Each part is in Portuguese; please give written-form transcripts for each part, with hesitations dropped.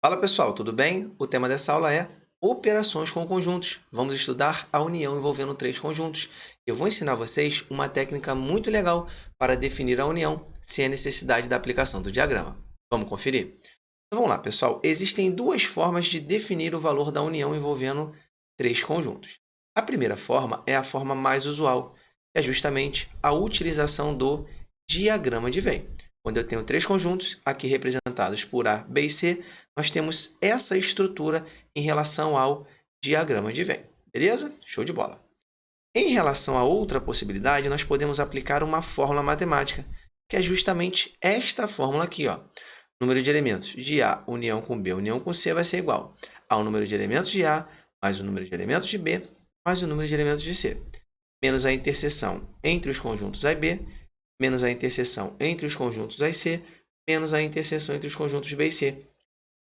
Fala pessoal, tudo bem? O tema dessa aula é operações com conjuntos. Vamos estudar a união envolvendo três conjuntos. Eu vou ensinar vocês uma técnica muito legal para definir a união sem a necessidade da aplicação do diagrama. Vamos conferir? Então, vamos lá, pessoal. Existem duas formas de definir o valor da união envolvendo três conjuntos. A primeira forma é a forma mais usual, que é justamente a utilização do diagrama de Venn. Quando eu tenho três conjuntos, aqui representados por A, B e C, nós temos essa estrutura em relação ao diagrama de Venn. Beleza? Show de bola. Em relação a outra possibilidade, nós podemos aplicar uma fórmula matemática, que é justamente esta fórmula aqui, ó. Número de elementos de A união com B união com C vai ser igual ao número de elementos de A mais o número de elementos de B mais o número de elementos de C, menos a interseção entre os conjuntos A e B, menos a interseção entre os conjuntos A e C, menos a interseção entre os conjuntos B e C.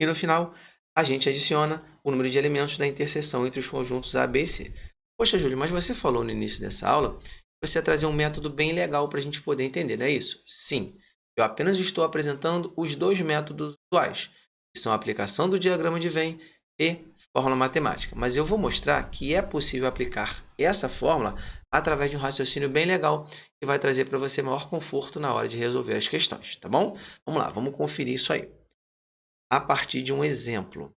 E no final, a gente adiciona o número de elementos da interseção entre os conjuntos A, B e C. Poxa, Júlio, mas você falou no início dessa aula que você ia trazer um método bem legal para a gente poder entender, não é isso? Sim, eu apenas estou apresentando os dois métodos atuais, que são a aplicação do diagrama de Venn e fórmula matemática. Mas eu vou mostrar que é possível aplicar essa fórmula através de um raciocínio bem legal que vai trazer para você maior conforto na hora de resolver as questões, tá bom? Vamos lá, vamos conferir isso aí a partir de um exemplo.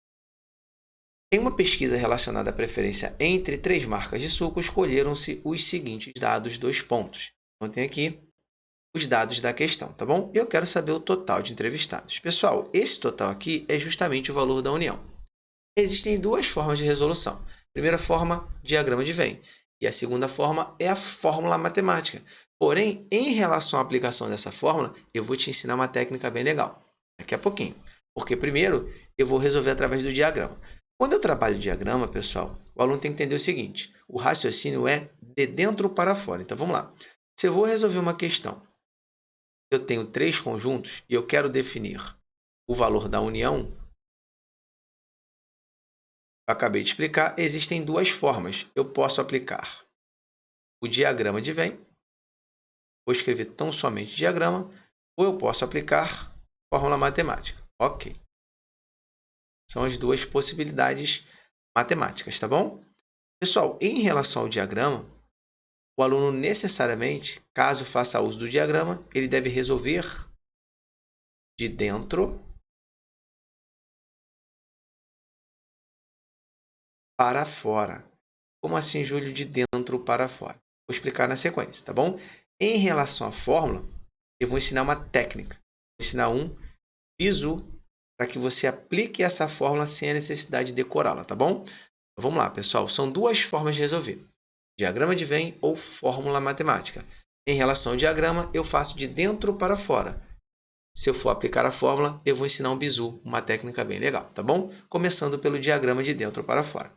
Em uma pesquisa relacionada à preferência entre três marcas de suco, escolheram-se os seguintes dados, dois pontos. Então, tem aqui os dados da questão, tá bom? Eu quero saber o total de entrevistados. Pessoal, esse total aqui é justamente o valor da união. Existem duas formas de resolução. A primeira forma, diagrama de Venn. E a segunda forma é a fórmula matemática. Porém, em relação à aplicação dessa fórmula, eu vou te ensinar uma técnica bem legal. Daqui a pouquinho. Porque primeiro, eu vou resolver através do diagrama. Quando eu trabalho diagrama, pessoal, o aluno tem que entender o seguinte. O raciocínio é de dentro para fora. Então, vamos lá. Se eu vou resolver uma questão, eu tenho três conjuntos e eu quero definir o valor da união, eu acabei de explicar, existem duas formas. Eu posso aplicar o diagrama de Venn, vou escrever tão somente diagrama, ou eu posso aplicar fórmula matemática. Ok. São as duas possibilidades matemáticas, tá bom? Pessoal, em relação ao diagrama, o aluno necessariamente, caso faça uso do diagrama, ele deve resolver de dentro para fora. Como assim, Júlio, de dentro para fora? Vou explicar na sequência, tá bom? Em relação à fórmula, eu vou ensinar uma técnica. Vou ensinar um bizu para que você aplique essa fórmula sem a necessidade de decorá-la, tá bom? Então, vamos lá, pessoal. São duas formas de resolver. Diagrama de Venn ou fórmula matemática. Em relação ao diagrama, eu faço de dentro para fora. Se eu for aplicar a fórmula, eu vou ensinar um bizu, uma técnica bem legal, tá bom? Começando pelo diagrama de dentro para fora.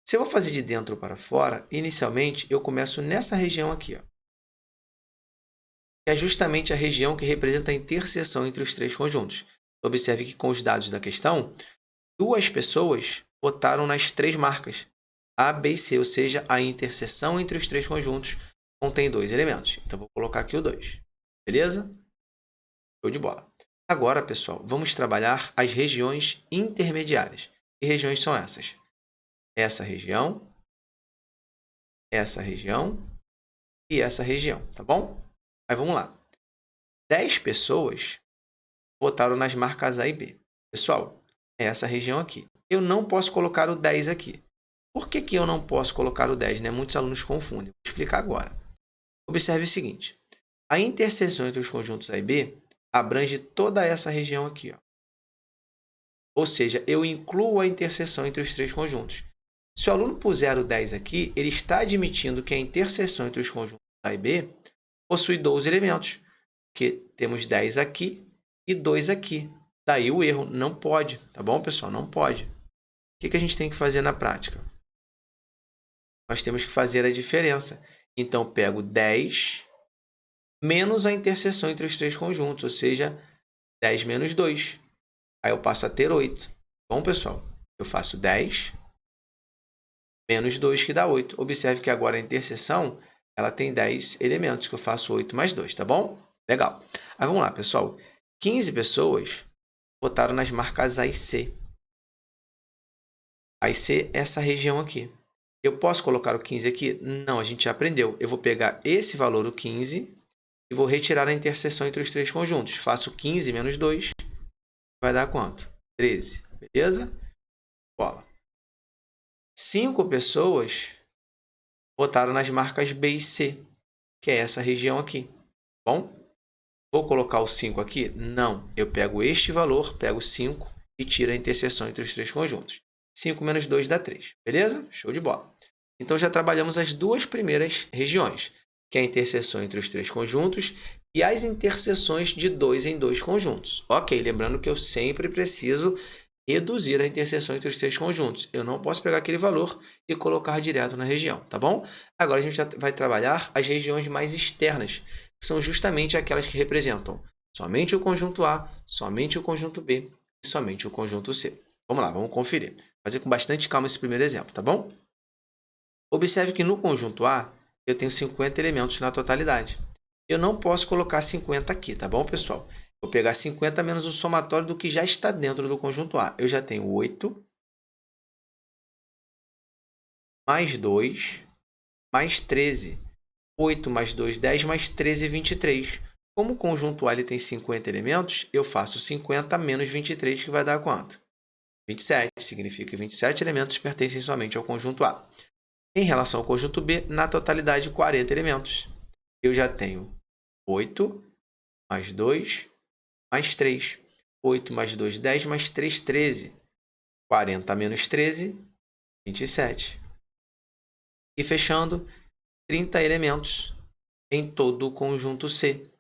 Se eu vou fazer de dentro para fora, inicialmente eu começo nessa região aqui, ó, que é justamente a região que representa a interseção entre os três conjuntos. Observe que com os dados da questão, duas pessoas votaram nas três marcas, A, B e C, ou seja, a interseção entre os três conjuntos contém dois elementos. Então, vou colocar aqui o 2. Beleza? Show de bola. Agora, pessoal, vamos trabalhar as regiões intermediárias. Que regiões são essas? Essa região e essa região, tá bom? Aí vamos lá. 10 pessoas votaram nas marcas A e B. Pessoal, é essa região aqui. Eu não posso colocar o 10 aqui. Por que eu não posso colocar o 10, né? Muitos alunos confundem. Vou explicar agora. Observe o seguinte. A interseção entre os conjuntos A e B abrange toda essa região aqui, ó. Ou seja, eu incluo a interseção entre os três conjuntos. Se o aluno puser o 10 aqui, ele está admitindo que a interseção entre os conjuntos A e B possui 12 elementos, porque temos 10 aqui e 2 aqui. Daí o erro, não pode, tá bom, pessoal? Não pode. O que a gente tem que fazer na prática? Nós temos que fazer a diferença. Então, pego 10 menos a interseção entre os três conjuntos, ou seja, 10 menos 2. Aí eu passo a ter 8. Bom, pessoal, eu faço 10 menos 2, que dá 8. Observe que agora a interseção ela tem 10 elementos, que eu faço 8 mais 2, tá bom? Legal. Aí vamos lá, pessoal. 15 pessoas votaram nas marcas A e C. vai ser essa região aqui. Eu posso colocar o 15 aqui? Não, a gente já aprendeu. Eu vou pegar esse valor, o 15, e vou retirar a interseção entre os três conjuntos. Faço 15 menos 2, vai dar quanto? 13, beleza? Bola. 5 pessoas votaram nas marcas B e C, que é essa região aqui. Bom, vou colocar o 5 aqui? Não, eu pego este valor, pego 5 e tiro a interseção entre os três conjuntos. 5 menos 2 dá 3, beleza? Show de bola. Então, já trabalhamos as duas primeiras regiões, que é a interseção entre os três conjuntos e as interseções de 2 em 2 conjuntos. Ok, lembrando que eu sempre preciso reduzir a interseção entre os três conjuntos. Eu não posso pegar aquele valor e colocar direto na região, tá bom? Agora a gente vai trabalhar as regiões mais externas, que são justamente aquelas que representam somente o conjunto A, somente o conjunto B e somente o conjunto C. Vamos lá, vamos conferir. Vou fazer com bastante calma esse primeiro exemplo, tá bom? Observe que no conjunto A, eu tenho 50 elementos na totalidade. Eu não posso colocar 50 aqui, tá bom, pessoal? Vou pegar 50 menos o somatório do que já está dentro do conjunto A. Eu já tenho 8, mais 2, mais 13. 8 mais 2, 10, mais 13, 23. Como o conjunto A ele tem 50 elementos, eu faço 50 menos 23, que vai dar quanto? 27. Significa que 27 elementos pertencem somente ao conjunto A. Em relação ao conjunto B, na totalidade, 40 elementos. Eu já tenho 8, mais 2, mais 3. 8 mais 2, 10, mais 3, 13. 40 menos 13, 27. E fechando, 30 elementos em todo o conjunto C.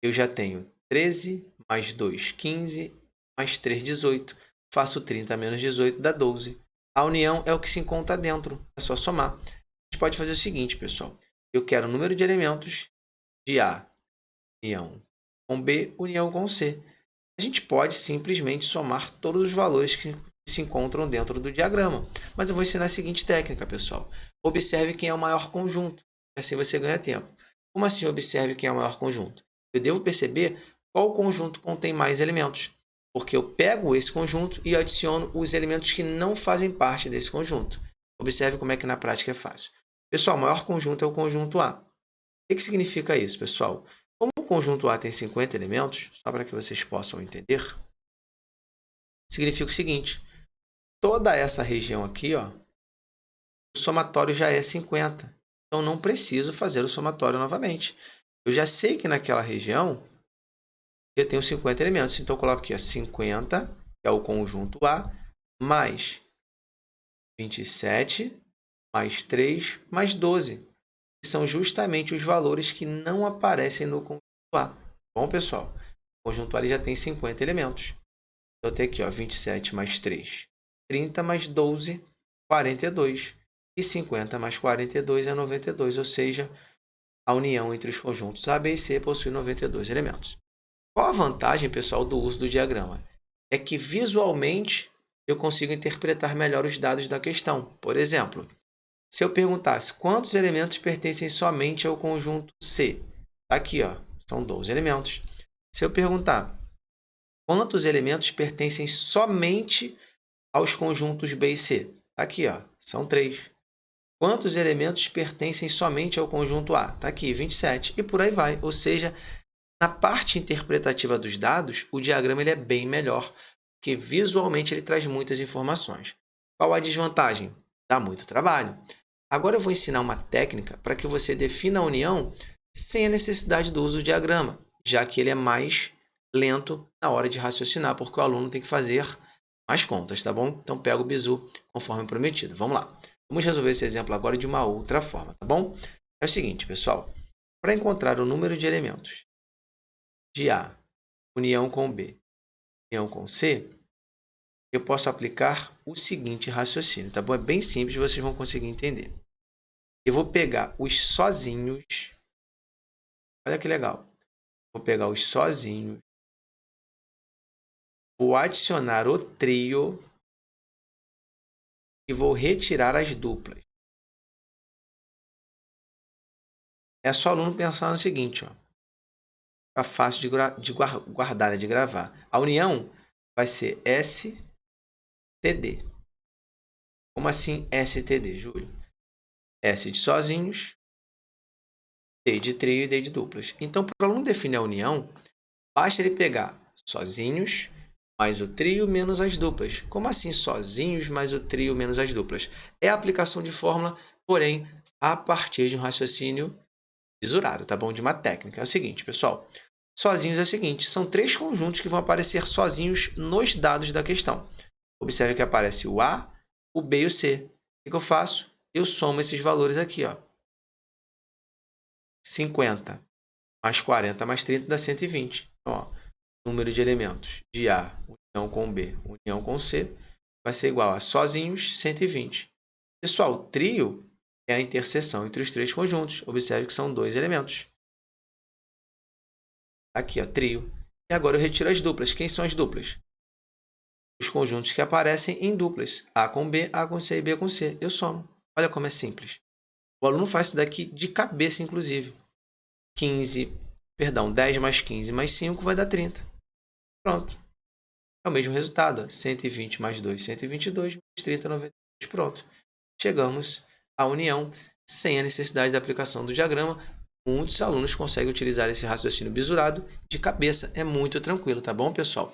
Eu já tenho 13, mais 2, 15, mais 3, 18. Faço 30 menos 18, dá 12. A união é o que se encontra dentro, é só somar. A gente pode fazer o seguinte, pessoal. Eu quero o número de elementos de A, união com B, união com C. A gente pode simplesmente somar todos os valores que se encontram dentro do diagrama. Mas eu vou ensinar a seguinte técnica, pessoal. Observe quem é o maior conjunto. Assim você ganha tempo. Como assim observe quem é o maior conjunto? Eu devo perceber qual conjunto contém mais elementos. Porque eu pego esse conjunto e adiciono os elementos que não fazem parte desse conjunto. Observe como é que na prática é fácil. Pessoal, o maior conjunto é o conjunto A. O que significa isso, pessoal? Como o conjunto A tem 50 elementos, só para que vocês possam entender, significa o seguinte: toda essa região aqui, ó, o somatório já é 50. Então, não preciso fazer o somatório novamente. Eu já sei que naquela região eu tenho 50 elementos. Então, eu coloco aqui ó, 50, que é o conjunto A, mais 27, mais 3, mais 12. Que são justamente os valores que não aparecem no conjunto A. Bom, pessoal, o conjunto A já tem 50 elementos. Então, eu tenho aqui ó, 27 mais 3, 30 mais 12, 42. E 50 mais 42 é 92, ou seja, a união entre os conjuntos A, B e C possui 92 elementos. Qual a vantagem, pessoal, do uso do diagrama? É que visualmente eu consigo interpretar melhor os dados da questão. Por exemplo, se eu perguntasse quantos elementos pertencem somente ao conjunto C, aqui ó, são 12 elementos. Se eu perguntar quantos elementos pertencem somente aos conjuntos B e C, aqui ó, são 3. Quantos elementos pertencem somente ao conjunto A? Está aqui, 27. E por aí vai. Ou seja, na parte interpretativa dos dados, o diagrama ele é bem melhor, porque visualmente ele traz muitas informações. Qual a desvantagem? Dá muito trabalho. Agora eu vou ensinar uma técnica para que você defina a união sem a necessidade do uso do diagrama, já que ele é mais lento na hora de raciocinar, porque o aluno tem que fazer mais contas, tá bom? Então pega o bizu conforme prometido. Vamos lá. Vamos resolver esse exemplo agora de uma outra forma, tá bom? É o seguinte, pessoal. Para encontrar o número de elementos de A, união com B, união com C, eu posso aplicar o seguinte raciocínio, tá bom? É bem simples, vocês vão conseguir entender. Eu vou pegar os sozinhos. Olha que legal. Vou pegar os sozinhos. Vou adicionar o trio e vou retirar as duplas. É só o aluno pensar no seguinte, ó. Fica fácil de guardar, né, de gravar. A união vai ser STD. Como assim STD, Júlio? S de sozinhos, T de trio e D de duplas. Então, para o aluno definir a união, basta ele pegar sozinhos mais o trio menos as duplas. Como assim sozinhos mais o trio menos as duplas? É a aplicação de fórmula, porém, a partir de um raciocínio visurado, tá bom? De uma técnica. É o seguinte, pessoal. Sozinhos é o seguinte, são três conjuntos que vão aparecer sozinhos nos dados da questão. Observe que aparece o A, o B e o C. O que eu faço? Eu somo esses valores aqui, ó. 50 mais 40 mais 30 dá 120. Então, ó, número de elementos de A, união com B, união com C, vai ser igual a sozinhos, 120. Pessoal, o trio é a interseção entre os três conjuntos. Observe que são dois elementos. Aqui, ó, trio. E agora eu retiro as duplas. Quem são as duplas? Os conjuntos que aparecem em duplas. A com B, A com C e B com C. Eu somo. Olha como é simples. O aluno faz isso daqui de cabeça, inclusive. 10 mais 15 mais 5 vai dar 30. Pronto. É o mesmo resultado. 120 mais 2, 122, mais 30, 92. Pronto. Chegamos à união sem a necessidade da aplicação do diagrama. Muitos alunos conseguem utilizar esse raciocínio bisurado de cabeça. É muito tranquilo, tá bom, pessoal?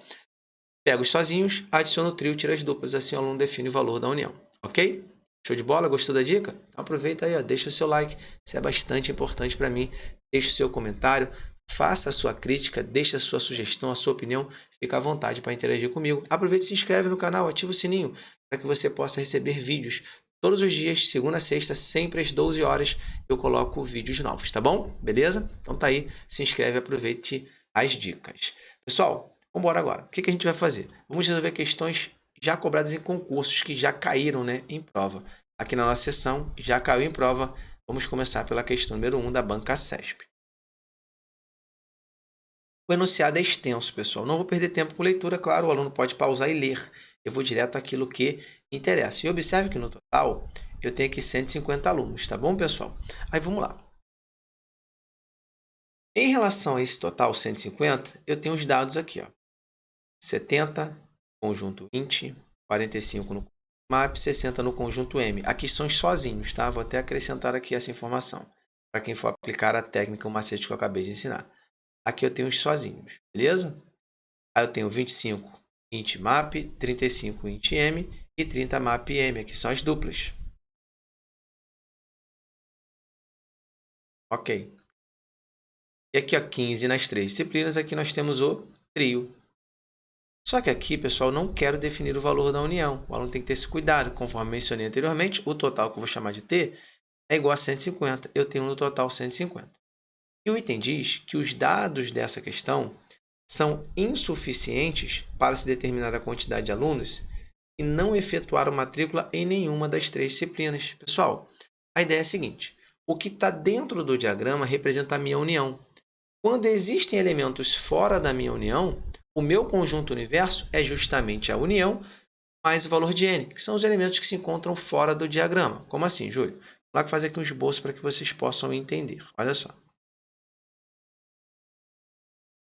Pega os sozinhos, adiciona o trio, tira as duplas. Assim o aluno define o valor da união. Ok? Show de bola? Gostou da dica? Então aproveita aí, ó, deixa o seu like. Isso é bastante importante para mim. Deixa o seu comentário. Faça a sua crítica, deixe a sua sugestão, a sua opinião. Fica à vontade para interagir comigo. Aproveite e se inscreve no canal, ativa o sininho para que você possa receber vídeos todos os dias, segunda a sexta, sempre às 12 horas, eu coloco vídeos novos, tá bom? Beleza? Então tá aí, se inscreve e aproveite as dicas. Pessoal, vamos embora agora. O que a gente vai fazer? Vamos resolver questões já cobradas em concursos, que já caíram, né, em prova. Aqui na nossa sessão, já caiu em prova. Vamos começar pela questão número 1 da banca CESP. O enunciado é extenso, pessoal. Não vou perder tempo com leitura, claro, o aluno pode pausar e ler. Eu vou direto àquilo que interessa. E observe que no total eu tenho aqui 150 alunos, tá bom, pessoal? Aí vamos lá. Em relação a esse total 150, eu tenho os dados aqui, ó. 70, conjunto int, 45 no map, 60 no conjunto m. Aqui são os sozinhos, tá? Vou até acrescentar aqui essa informação, para quem for aplicar a técnica, o macete que eu acabei de ensinar. Aqui eu tenho os sozinhos, beleza? Aí eu tenho 25 int map, 35 int m e 30 map m. Aqui são as duplas. Ok. E aqui, ó, 15 nas três disciplinas. Aqui nós temos o trio. Só que aqui, pessoal, não quero definir o valor da união. O aluno tem que ter esse cuidado. Conforme mencionei anteriormente, o total que eu vou chamar de T é igual a 150. Eu tenho no total 150. E o item diz que os dados dessa questão são insuficientes para se determinar a quantidade de alunos e não efetuaram matrícula em nenhuma das três disciplinas. Pessoal, a ideia é a seguinte. O que está dentro do diagrama representa a minha união. Quando existem elementos fora da minha união, o meu conjunto universo é justamente a união mais o valor de n, que são os elementos que se encontram fora do diagrama. Como assim, Júlio? Vou fazer aqui um esboço para que vocês possam entender. Olha só.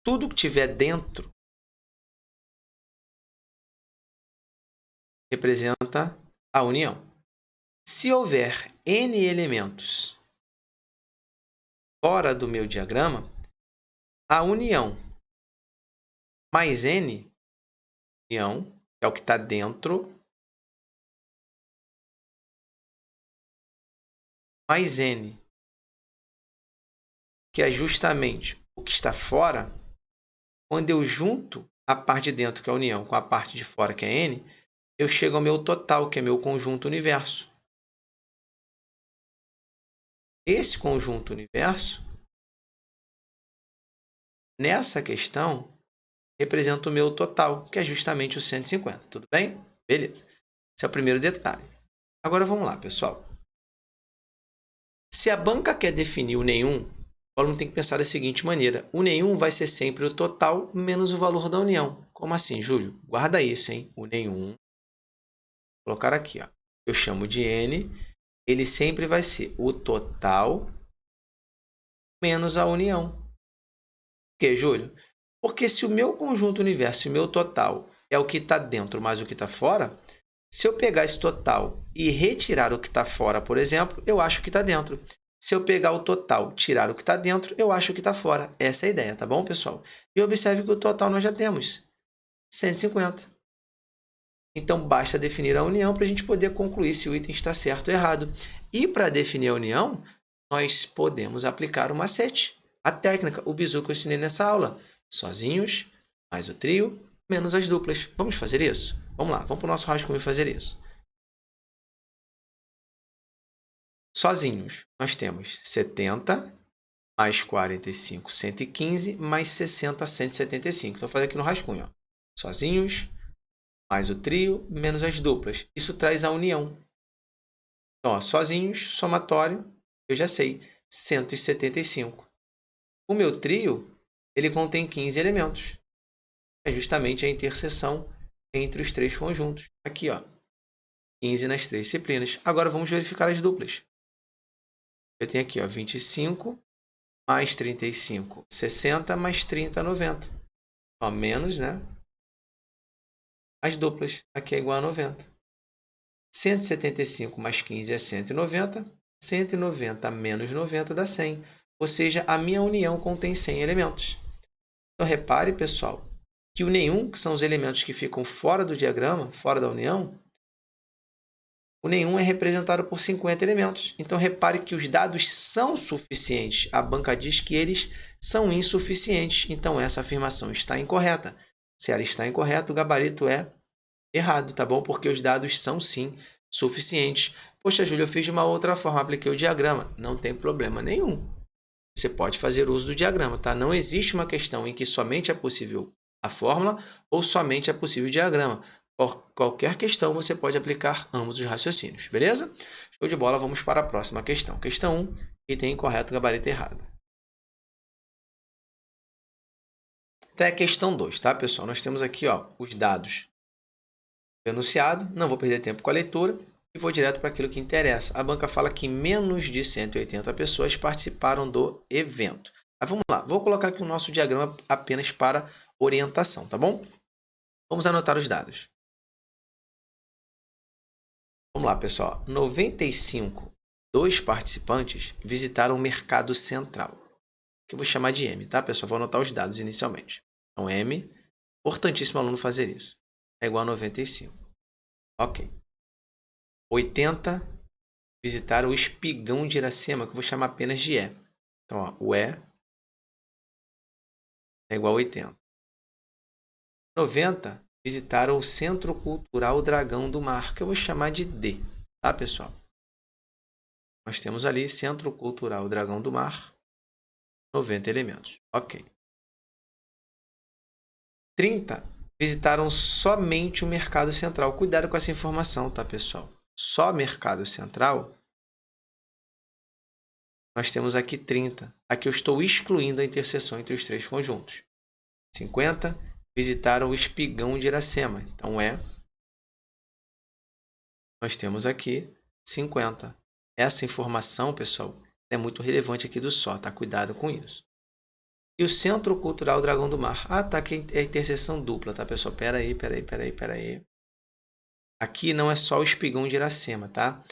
Tudo que tiver dentro representa a união. Se houver n elementos fora do meu diagrama, a união mais n, união, é o que está dentro, mais n, que é justamente o que está fora, quando eu junto a parte de dentro, que é a união, com a parte de fora, que é n, eu chego ao meu total, que é meu conjunto universo. Esse conjunto universo, nessa questão, representa o meu total, que é justamente o 150. Tudo bem? Beleza. Esse é o primeiro detalhe. Agora vamos lá, pessoal. Se a banca quer definir o nenhum, o aluno tem que pensar da seguinte maneira. O nenhum vai ser sempre o total menos o valor da união. Como assim, Júlio? Guarda isso, hein? O nenhum. Vou colocar aqui, ó. Eu chamo de n. Ele sempre vai ser o total menos a união. Por quê, Júlio? Porque se o meu conjunto universo e o meu total é o que está dentro mais o que está fora, Se eu pegar esse total e retirar o que está fora, por exemplo, eu acho que está dentro. Se eu pegar o total, tirar o que está dentro, eu acho que está fora. Essa é a ideia, tá bom, pessoal? E observe que o total nós já temos, 150. Então, basta definir a união para a gente poder concluir se o item está certo ou errado. E para definir a união, nós podemos aplicar o macete, a técnica, o bizu que eu ensinei nessa aula. Sozinhos, mais o trio, menos as duplas. Vamos fazer isso? Vamos lá, vamos para o nosso rascunho fazer isso. Sozinhos, nós temos 70 mais 45, 115, mais 60, 175. Então, vou fazer aqui no rascunho. Ó. Sozinhos, mais o trio, menos as duplas. Isso traz a união. Então, ó, sozinhos, somatório, eu já sei, 175. O meu trio, ele contém 15 elementos. É justamente a interseção entre os três conjuntos. Aqui, ó, 15 nas três disciplinas. Agora, vamos verificar as duplas. Eu tenho aqui, ó, 25 mais 35, 60, mais 30, 90. Ó, menos, né? As duplas. Aqui é igual a 90. 175 mais 15 é 190. 190 menos 90 dá 100. Ou seja, a minha união contém 100 elementos. Então, repare, pessoal, que o nenhum, que são os elementos que ficam fora do diagrama, fora da união, o nenhum é representado por 50 elementos. Então, repare que os dados são suficientes. A banca diz que eles são insuficientes. Então, essa afirmação está incorreta. Se ela está incorreta, o gabarito é errado, tá bom? Porque os dados são, sim, suficientes. Poxa, Júlio, eu fiz de uma outra forma, apliquei o diagrama. Não tem problema nenhum. Você pode fazer uso do diagrama, tá? Não existe uma questão em que somente é possível a fórmula ou somente é possível o diagrama. Por qualquer questão, você pode aplicar ambos os raciocínios, beleza? Show de bola, vamos para a próxima questão. Questão 1, item incorreto, gabarito errado. Até a questão 2, tá, pessoal? Nós temos aqui, ó, os dados do enunciado, não vou perder tempo com a leitura e vou direto para aquilo que interessa. A banca fala que menos de 180 pessoas participaram do evento. Mas vamos lá, vou colocar aqui o nosso diagrama apenas para orientação, tá bom? Vamos anotar os dados. Vamos lá, pessoal. 95 dos participantes visitaram o Mercado Central, que eu vou chamar de M, tá, pessoal? Vou anotar os dados inicialmente. Então, M, importantíssimo aluno fazer isso, é igual a 95. Ok. 80 visitaram o Espigão de Iracema, que eu vou chamar apenas de E. Então, ó, o E é igual a 80. 90 visitaram o Centro Cultural Dragão do Mar, que eu vou chamar de D, tá, pessoal? Nós temos ali Centro Cultural Dragão do Mar, 90 elementos. Ok. 30 visitaram somente o Mercado Central. Cuidado com essa informação, tá, pessoal? Só Mercado Central, nós temos aqui 30. Aqui eu estou excluindo a interseção entre os três conjuntos. 50 visitaram o Espigão de Iracema. Então, nós temos aqui 50. Essa informação, pessoal, é muito relevante aqui do só, tá? Cuidado com isso. E o Centro Cultural Dragão do Mar. Ah, tá, aqui é interseção dupla, tá, pessoal? Pera aí. Aqui não é só o Espigão de Iracema, tá?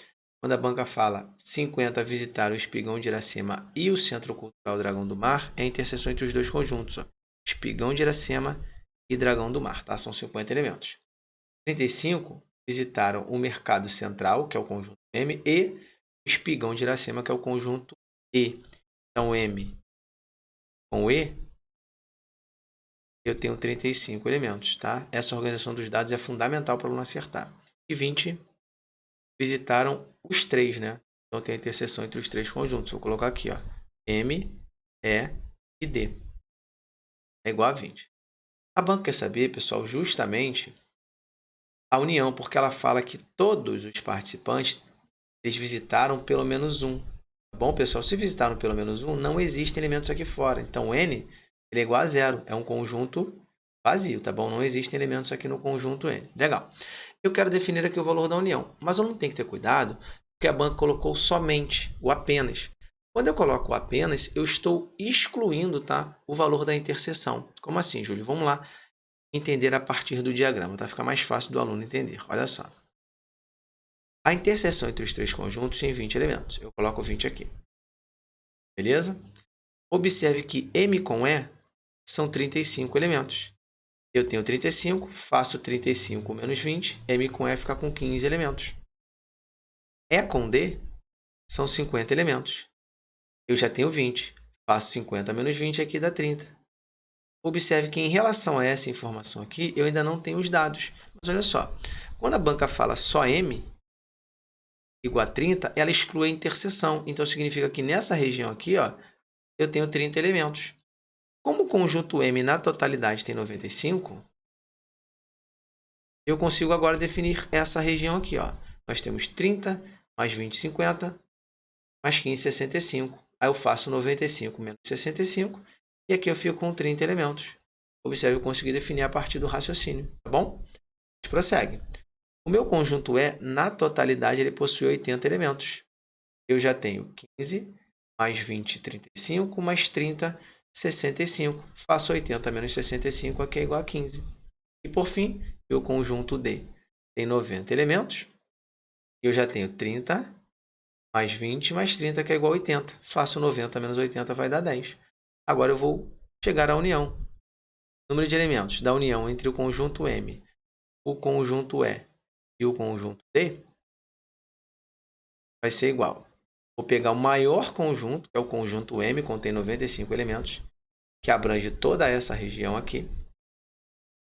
Quando a banca fala 50 visitaram o Espigão de Iracema e o Centro Cultural Dragão do Mar, é a interseção entre os dois conjuntos, ó. Espigão de Iracema e Dragão do Mar, tá? São 50 elementos. 35 visitaram o Mercado Central, que é o conjunto M, e o Espigão de Iracema, que é o conjunto E. Então, M com E, eu tenho 35 elementos, tá? Essa organização dos dados é fundamental para o aluno acertar. E 20 visitaram os três, né? Então, tem a interseção entre os três conjuntos. Vou colocar aqui, ó, M, E e D. É igual a 20. A banca quer saber, pessoal, justamente a união, porque ela fala que todos os participantes eles visitaram pelo menos um. Tá bom, pessoal? Se visitaram pelo menos um, não existem elementos aqui fora. Então, N ele é igual a zero. É um conjunto vazio, tá bom? Não existem elementos aqui no conjunto N. Legal. Eu quero definir aqui o valor da união. Mas eu não tenho que ter cuidado, porque a banca colocou somente, o apenas. Quando eu coloco o apenas, eu estou excluindo, tá, o valor da interseção. Como assim, Júlio? Vamos lá entender a partir do diagrama, tá? Fica mais fácil do aluno entender. Olha só. A interseção entre os três conjuntos tem 20 elementos. Eu coloco 20 aqui. Beleza? Observe que M com E são 35 elementos. Eu tenho 35, faço 35 menos 20, M com E fica com 15 elementos. E com D são 50 elementos. Eu já tenho 20, faço 50 menos 20, aqui dá 30. Observe que em relação a essa informação aqui, eu ainda não tenho os dados. Mas olha só, quando a banca fala só M igual a 30, ela exclui a interseção. Então, significa que nessa região aqui, ó, eu tenho 30 elementos. Como o conjunto M na totalidade tem 95, eu consigo agora definir essa região aqui. Ó. Nós temos 30 mais 20, 50, mais 15, 65. Aí eu faço 95 menos 65, e aqui eu fico com 30 elementos. Observe, eu consegui definir a partir do raciocínio, tá bom? A gente prossegue. O meu conjunto E, na totalidade, ele possui 80 elementos. Eu já tenho 15 mais 20, 35, mais 30, 65. Faço 80 menos 65, aqui é igual a 15. E, por fim, meu conjunto D tem 90 elementos. Eu já tenho 30 mais 20 mais 30, que é igual a 80. Faço 90 menos 80, vai dar 10. Agora eu vou chegar à união. Número de elementos da união entre o conjunto M, o conjunto E e o conjunto D vai ser igual. Vou pegar o maior conjunto, que é o conjunto M, contém 95 elementos, que abrange toda essa região aqui.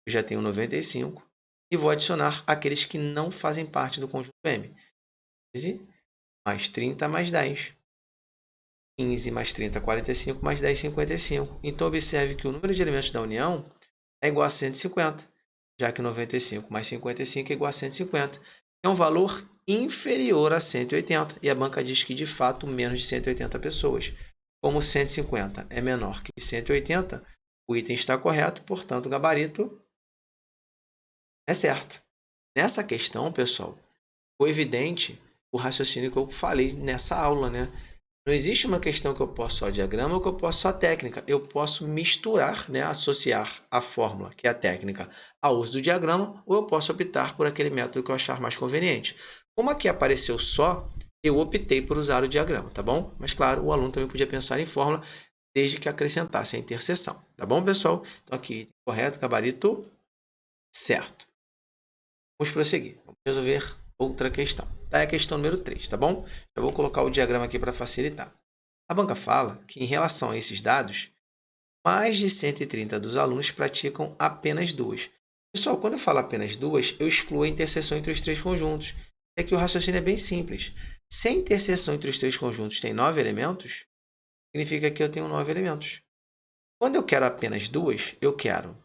Eu já tenho 95. E vou adicionar aqueles que não fazem parte do conjunto M. 15 mais 30 mais 10. 15 mais 30, 45, mais 10, 55. Então, observe que o número de elementos da união é igual a 150, já que 95 mais 55 é igual a 150. É um valor inferior a 180, e a banca diz que, de fato, menos de 180 pessoas. Como 150 é menor que 180, o item está correto, portanto, o gabarito é certo. Nessa questão, pessoal, foi evidente o raciocínio que eu falei nessa aula, né? Não existe uma questão que eu posso só diagrama ou que eu posso só técnica. Eu posso misturar, né, associar a fórmula, que é a técnica, ao uso do diagrama, ou eu posso optar por aquele método que eu achar mais conveniente. Como aqui apareceu só, eu optei por usar o diagrama, tá bom? Mas, claro, o aluno também podia pensar em fórmula, desde que acrescentasse a interseção. Tá bom, pessoal? Então, aqui, correto, gabarito certo. Vamos prosseguir. Vamos resolver outra questão. É a questão número 3, tá bom? Já vou colocar o diagrama aqui para facilitar. A banca fala que, em relação a esses dados, mais de 130 dos alunos praticam apenas duas. Pessoal, quando eu falo apenas duas, eu excluo a interseção entre os três conjuntos. É que o raciocínio é bem simples. Se a interseção entre os três conjuntos tem 9 elementos, significa que eu tenho 9 elementos. Quando eu quero apenas duas, eu quero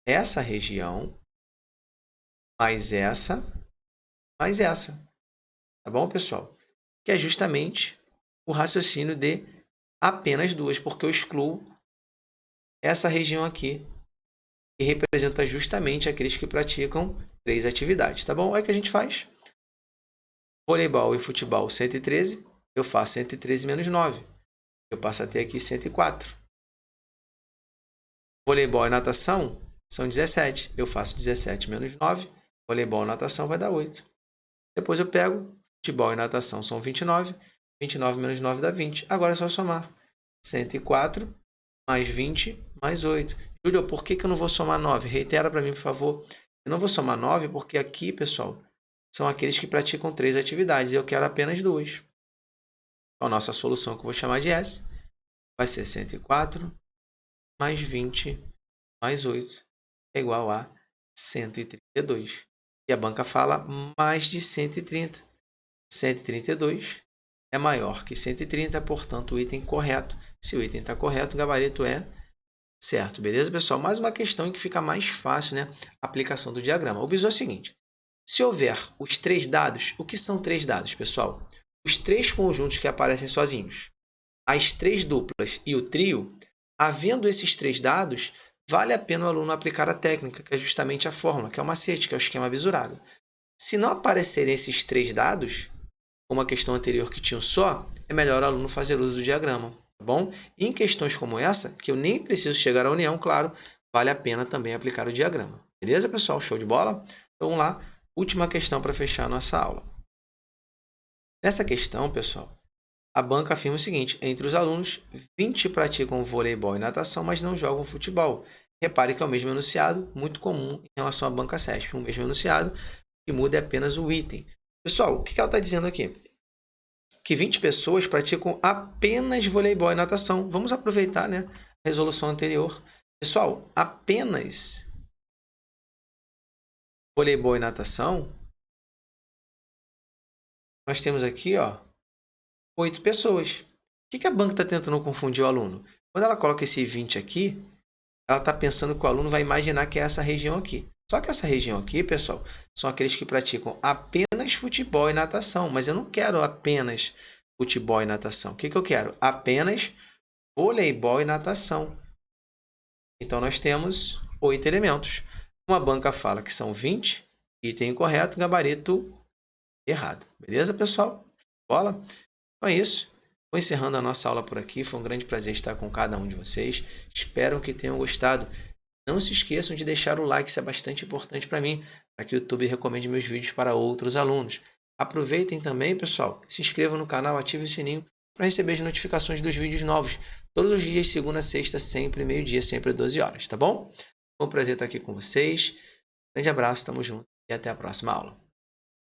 essa região, mais essa, mais essa. Tá bom, pessoal? Que é justamente o raciocínio de apenas duas, porque eu excluo essa região aqui, que representa justamente aqueles que praticam 3 atividades, tá bom? Aí o que a gente faz? Voleibol e futebol, 113, eu faço 113 menos 9. Eu passo a ter aqui 104. Voleibol e natação são 17, eu faço 17 menos 9. Voleibol e natação vai dar 8. Depois eu pego futebol e natação, são 29. 29 menos 9 dá 20. Agora é só somar. 104 mais 20 mais 8. Júlio, por que eu não vou somar 9? Reitera para mim, por favor. Eu não vou somar 9 porque aqui, pessoal, são aqueles que praticam 3 atividades e eu quero apenas 2. Então, a nossa solução, que eu vou chamar de S, vai ser 104 mais 20 mais 8 é igual a 132. E a banca fala mais de 130. 132 é maior que 130, portanto, o item correto. Se o item está correto, o gabarito é certo. Beleza, pessoal? Mais uma questão em que fica mais fácil, né, a aplicação do diagrama. Observe o seguinte. Se houver os 3 dados, o que são 3 dados, pessoal? Os 3 conjuntos que aparecem sozinhos, as 3 duplas e o trio, havendo esses 3 dados, vale a pena o aluno aplicar a técnica, que é justamente a fórmula, que é o macete, que é o esquema bisurado. Se não aparecerem esses 3 dados, como a questão anterior que tinha um só, é melhor o aluno fazer uso do diagrama, tá bom? E em questões como essa, que eu nem preciso chegar à união, claro, vale a pena também aplicar o diagrama. Beleza, pessoal? Show de bola? Então, vamos lá Última questão para fechar a nossa aula. Nessa questão, pessoal, a banca afirma o seguinte: entre os alunos, 20 praticam voleibol e natação, mas não jogam futebol. Repare que é o mesmo enunciado, muito comum em relação à banca CESP. O mesmo enunciado, que muda é apenas o item. Pessoal, o que ela está dizendo aqui? Que 20 pessoas praticam apenas voleibol e natação. Vamos aproveitar, né, a resolução anterior. Pessoal, apenas voleibol e natação, nós temos aqui, ó, 8 pessoas. O que a banca está tentando confundir o aluno? Quando ela coloca esse 20 aqui, ela está pensando que o aluno vai imaginar que é essa região aqui. Só que essa região aqui, pessoal, são aqueles que praticam apenas futebol e natação. Mas eu não quero apenas futebol e natação. O que eu quero? Apenas voleibol e natação. Então, nós temos 8 elementos. Uma banca fala que são 20, item incorreto, gabarito errado. Beleza, pessoal? Bola? Então é isso. Vou encerrando a nossa aula por aqui. Foi um grande prazer estar com cada um de vocês. Espero que tenham gostado. Não se esqueçam de deixar o like, isso é bastante importante para mim, para que o YouTube recomende meus vídeos para outros alunos. Aproveitem também, pessoal, se inscrevam no canal, ativem o sininho para receber as notificações dos vídeos novos. Todos os dias, segunda a sexta, sempre meio-dia, sempre 12 horas, tá bom? Foi um prazer estar aqui com vocês. Grande abraço, tamo junto e até a próxima aula.